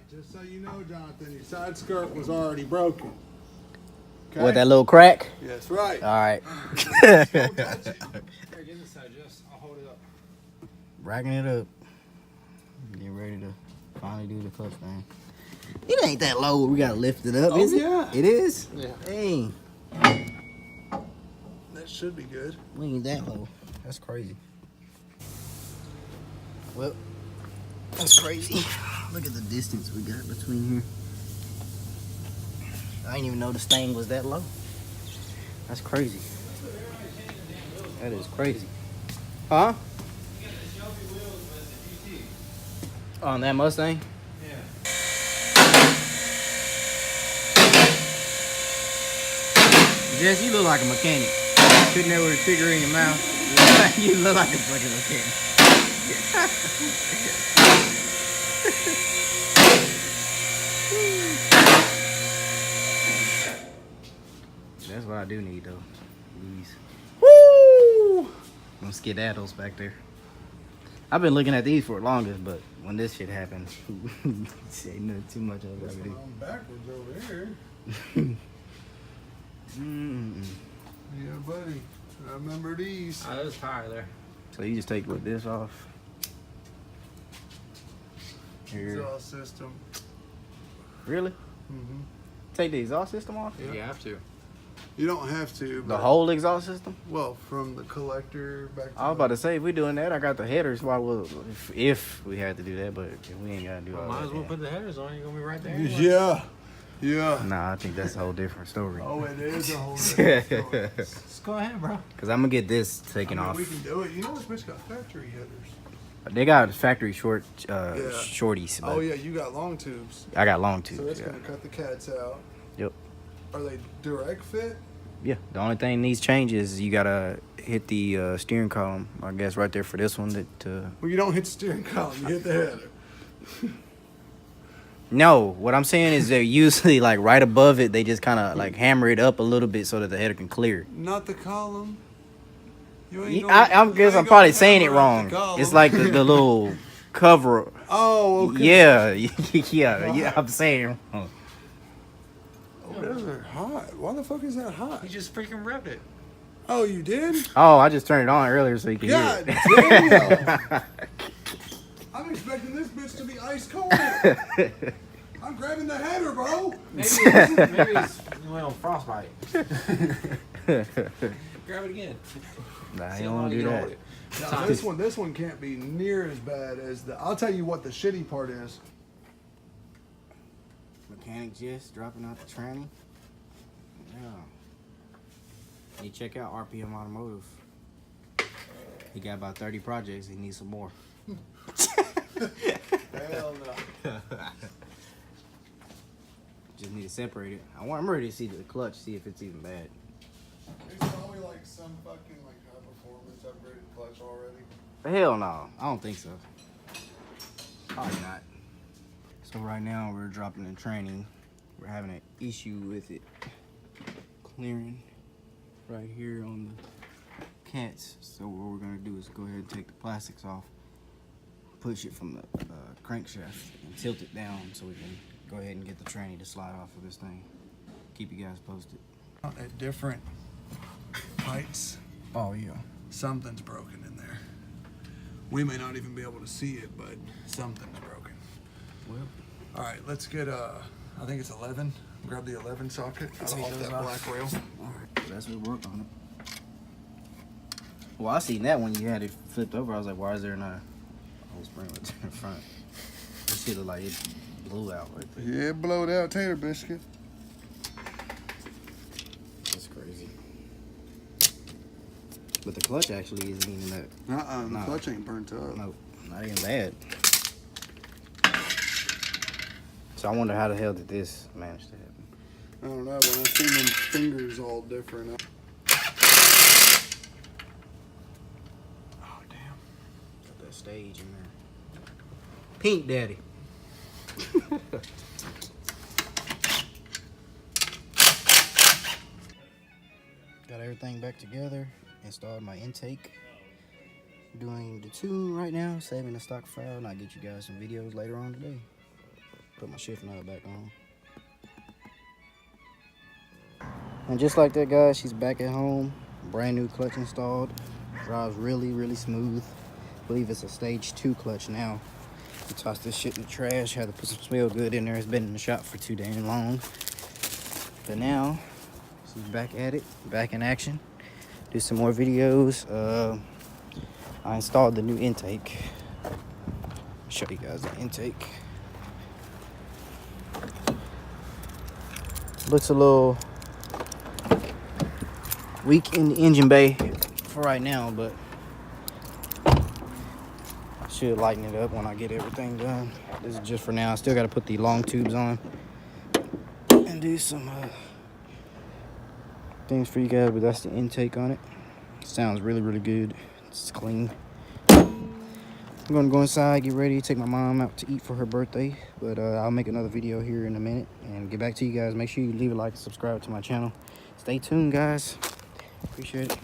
Just so you know, Jonathan, your side skirt was already broken. Okay? What, that little crack? Yes, right. All right. Don't touch it. Here, get this side, Jess. I'll hold it up. Racking it up. Get ready to finally do the clutch thing. It ain't that low. We gotta lift it up, is it? Yeah. It is? Yeah. Dang. That should be good. We ain't that low. That's crazy. Well, that's crazy. Look at the distance we got between here. I didn't even know this thing was that low. That's crazy. That is crazy. Huh? On that Mustang? Yeah. Jess, you look like a mechanic. Sitting there with a cigarette in your mouth. You look like a fucking mechanic. That's what I do need though. These. Woo! Them skedaddles back there. I've been looking at these for the longest, but when this shit happened, ain't nothing too much of it. I'm backwards over here. Yeah, buddy. I remember these. Oh, there's a tire there. So you just take with this off. Here. Exhaust system. Really? Mm-hmm. Take the exhaust system off? Yeah. You have to. You don't have to. The But, whole exhaust system? well, from the collector back to I was about to say, if we doing that, I got the headers. Why would if we had to do that? But if we ain't gotta do all Might that, as well yeah. put the headers on. You're gonna be right there. Anyway. Yeah. Yeah. Nah, I think that's a whole different story. Oh, it is a whole different story. Just go ahead, bro. Cause I'm gonna get this taken I mean, off. we can do it. You know this bitch got factory headers. They got factory shorties. But Oh, yeah, you got long tubes. I got long So tubes. that's Yeah. going to cut the cats out. Yep. Are they direct fit? Yeah. The only thing needs changes is you gotta hit the steering column. I guess right there for this one. Well, you don't hit the steering column. You hit the header. No, what I'm saying is they're usually like right above it. They just kind of like hammer it up a little bit so that the header can clear. Not the column. You ain't I gonna- guess you I'm ain't probably gonna saying it hammer out wrong. the column. It's like the little cover. Oh, okay. Yeah, yeah. I'm saying it wrong. Oh, those are hot. Why the fuck is that hot? You just freaking revved it. Oh, you did? Oh, I just turned it on earlier so you can God hear damn. I'm expecting this bitch to be ice cold. it. I'm grabbing the header, bro. Maybe it's you went on frostbite. Grab it again. Nah, See you how don't long want to you do can that. hold it. Now, this one can't be near as bad as the. I'll tell you what the shitty part is. Mechanic just dropping out the tranny. Yeah. You check out RPM Automotive. He got about 30 projects. He needs some more. Hell no. Just need to separate it. I'm ready to see the clutch, see if it's even bad. There's probably like some fucking like high performance upgraded clutch already. Hell no. I don't think so. Probably not. So right now we're dropping the training. We're having an issue with it clearing right here on the cats. So what we're gonna do is go ahead and take the plastics off, push it from the crankshaft and tilt it down so we can go ahead and get the tranny to slide off of this thing. Keep you guys posted. At different heights, Oh yeah. something's broken in there. We may not even be able to see it, but something's broken. Well, All right, let's get I think it's 11. Grab the 11 socket out Take off those that off. black rail. alright. So that's what we work on it. Well, I seen that when you had it flipped over. I was like, why is there not a whole spring right there in front? This shit look like it blew out right there. Yeah, blowed out tater biscuit. That's crazy. But the clutch actually isn't even that. The No. clutch ain't burnt up. No, not even bad. So I wonder how the hell did this manage to happen? I don't know, when I seen them fingers all different. Oh, damn. Got that stage in there. Pink Daddy. Got everything back together. Installed my intake. Doing the tune right now, saving the stock file, and I'll get you guys some videos later on today. Put my shift knob back on. And just like that, guys, she's back at home. Brand new clutch installed. Drives really, really smooth. I believe it's a stage 2 clutch now. I tossed this shit in the trash. Had to put some smell good in there. It's been in the shop for too damn long. But now, she's back at it, back in action. Do some more videos. I installed the new intake. Show you guys the intake. Looks a little weak in the engine bay for right now, but should lighten it up when I get everything done. This is just for now. I still got to put the long tubes on and do some things for you guys, but that's the intake on it. Sounds really, really good. It's clean. I'm gonna go inside, get ready, take my mom out to eat for her birthday, but I'll make another video here in a minute and get back to you guys. Make sure you leave a like and subscribe to my channel. Stay tuned, guys. Appreciate it.